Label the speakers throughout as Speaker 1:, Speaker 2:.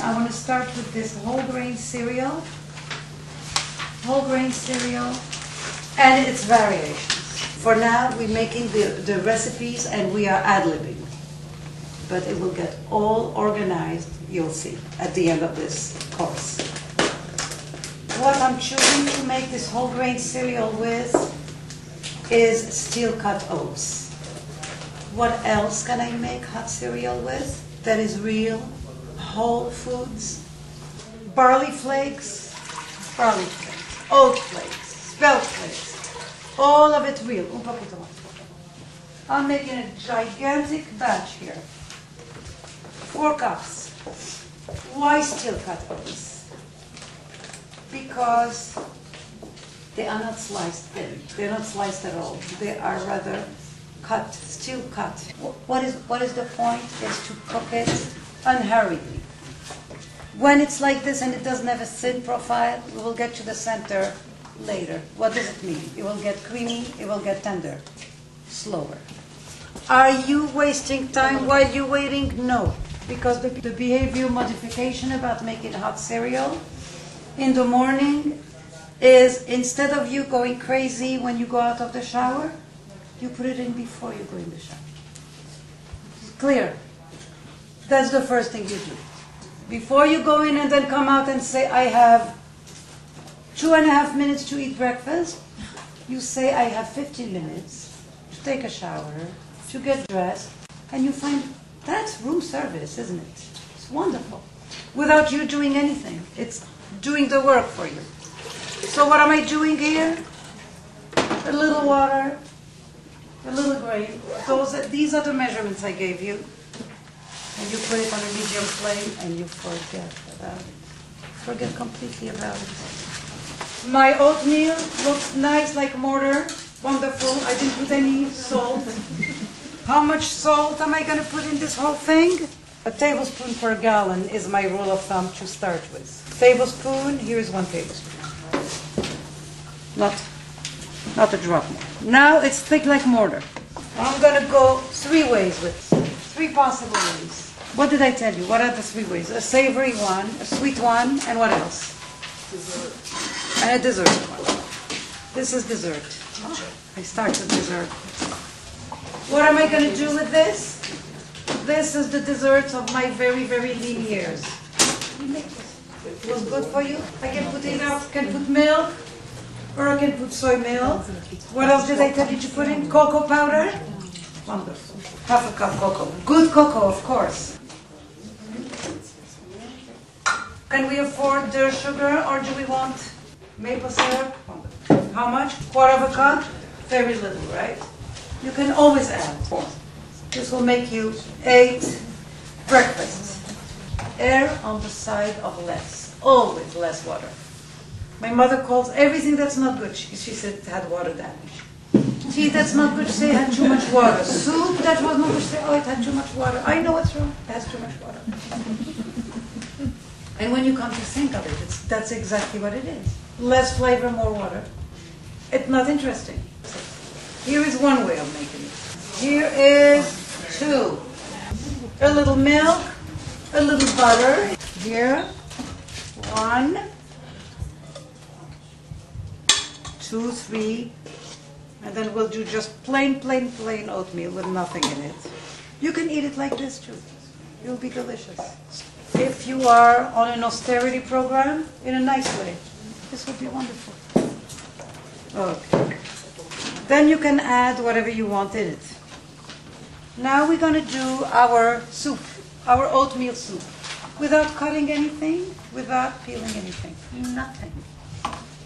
Speaker 1: I want to start with this whole grain cereal. Whole grain cereal and its variations. For now, we're making the recipes and we are ad-libbing. But it will get all organized, you'll see, at the end of this course. What I'm choosing to make this whole grain cereal with is steel-cut oats. What else can I make hot cereal with that is real, whole foods? Barley flakes, oat flakes, spelt flakes, all of it real. Un poquito más. I'm making a gigantic batch here. 4 cups. Why steel-cut oats? Because they are not sliced thin. They're not sliced at all. They are rather cut, steel cut. What is the point? Is to cook it unhurriedly. When it's like this and it doesn't have a thin profile, we will get to the center later. What does it mean? It will get creamy, it will get tender, slower. Are you wasting time while you're waiting? No. Because the behavior modification about making hot cereal in the morning is instead of you going crazy when you go out of the shower, you put it in before you go in the shower. Clear? That's the first thing you do. Before you go in and then come out and say, I have 2.5 minutes to eat breakfast, you say, I have 15 minutes to take a shower, to get dressed, and you find that's room service, isn't it? It's wonderful. Without you doing anything. It's doing the work for you. So what am I doing here? A little water, a little grain. These are the measurements I gave you. And you put it on a medium flame and you forget about it. Forget completely about it. My oatmeal looks nice like mortar. Wonderful. I didn't put any salt. How much salt am I going to put in this whole thing? A tablespoon per gallon is my rule of thumb to start with. Tablespoon, here is 1 tablespoon. Not a drop more. Now it's thick like mortar. I'm going to go 3 ways with 3 possible ways. What did I tell you? What are the 3 ways? A savory one, a sweet one, and what else? Dessert. And a dessert one. This is dessert. I start with dessert. What am I going to do with this? This is the dessert of my very, very lean years. It was good for you. I can put milk, or I can put soy milk. What else did I tell you to put in? Cocoa powder? Wonderful. Half a cup cocoa. Good cocoa, of course. Can we afford the sugar, or do we want maple syrup? How much? 1/4 cup? Very little, right? You can always add. This will make you 8 breakfasts. Err on the side of less. Always less water. My mother calls everything that's not good, she said it had water damage. Tea that's not good, say it had too much water. Soup that was not good, say, oh, it had too much water. I know what's wrong, it has too much water. And when you come to think of it, that's exactly what it is. Less flavor, more water. It's not interesting. Here is one way of making it. Here is 2. A little milk, a little butter. Here, 1, 2, 3. And then we'll do just plain oatmeal with nothing in it. You can eat it like this too. It'll be delicious. If you are on an austerity program, in a nice way, this would be wonderful. Okay. Then you can add whatever you want in it. Now we're going to do our soup, our oatmeal soup, without cutting anything, without peeling anything, nothing.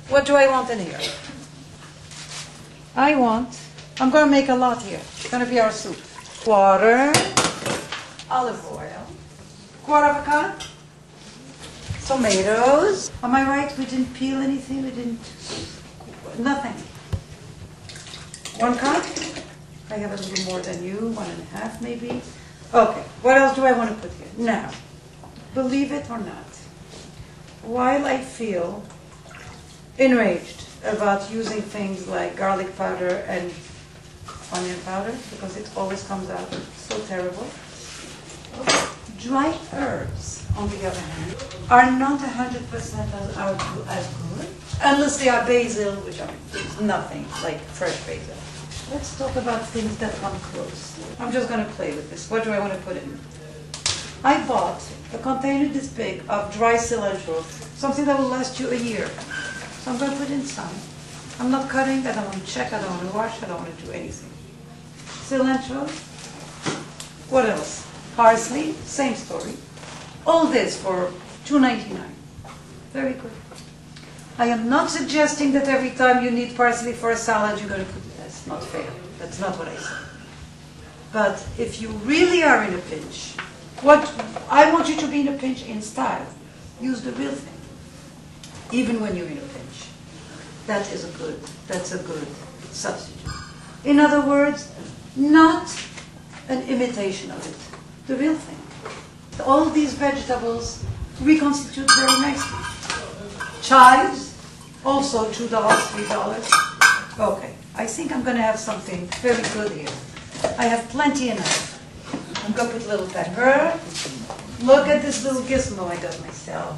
Speaker 1: What do I want in here? I'm going to make a lot here. It's going to be our soup. Water, olive oil, 1/4 cup, tomatoes. Am I right? We didn't peel anything, nothing. 1 cup. I have a little more than you, 1.5 maybe. Okay, what else do I want to put here? Now, believe it or not, while I feel enraged about using things like garlic powder and onion powder, because it always comes out so terrible, dry herbs on the other hand, are not 100% as good, unless they are basil, which are nothing like fresh basil. Let's talk about things that come close. I'm just going to play with this. What do I want to put in? I bought a container this big of dry cilantro, something that will last you a year. So I'm going to put in some. I'm not cutting, I don't want to check, I don't want to wash, I don't want to do anything. Cilantro. What else? Parsley, same story. All this for $2.99. Very good. I am not suggesting that every time you need parsley for a salad, you're going to put it. That's not fair. That's not what I said. But if you really are in a pinch, what I want you to be in a pinch in style. Use the real thing. Even when you're in a pinch. That's a good substitute. In other words, not an imitation of it. The real thing. All these vegetables reconstitute very nicely. Chives, also $2, $3. Okay, I think I'm going to have something very good here. I have plenty enough. I'm going to put a little pepper. Look at this little gizmo I got myself.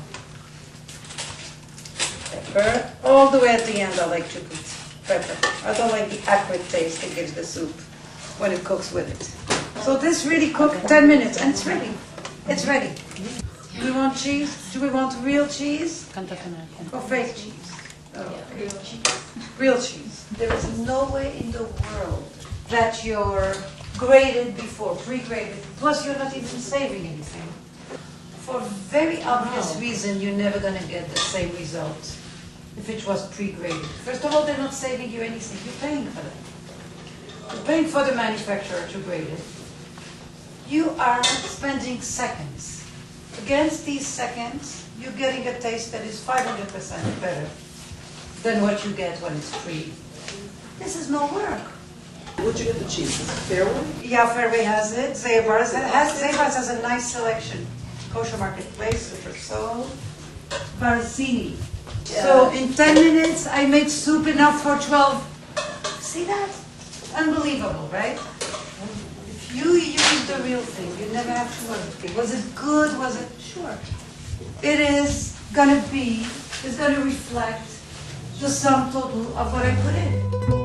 Speaker 1: Pepper. All the way at the end I like to put pepper. I don't like the acrid taste it gives the soup when it cooks with it. So this really cooked 10 minutes and it's ready. It's ready. Do we want cheese? Do we want real cheese? Or fake cheese? Oh, real cheese. There is no way in the world that you're grated before, pre-grated, plus you're not even saving anything. For a very obvious reason, you're never going to get the same result if it was pre-graded. First of all, they're not saving you anything. You're paying for them. You're paying for the manufacturer to grade it. You are spending seconds. Against these seconds, you're getting a taste that is 500% better than what you get when it's pre. This is no work.
Speaker 2: Where'd you get the cheese? Is it Fairway?
Speaker 1: Yeah, Fairway has it. Zebra's has a nice selection. Kosher Marketplace, Super Soul, Barzini. Yeah. So in 10 minutes, I made soup enough for 12. See that? Unbelievable, right? If you use the real thing, you never have to worry. Was it good? Was it? Sure. It is going to reflect the sum total of what I put in.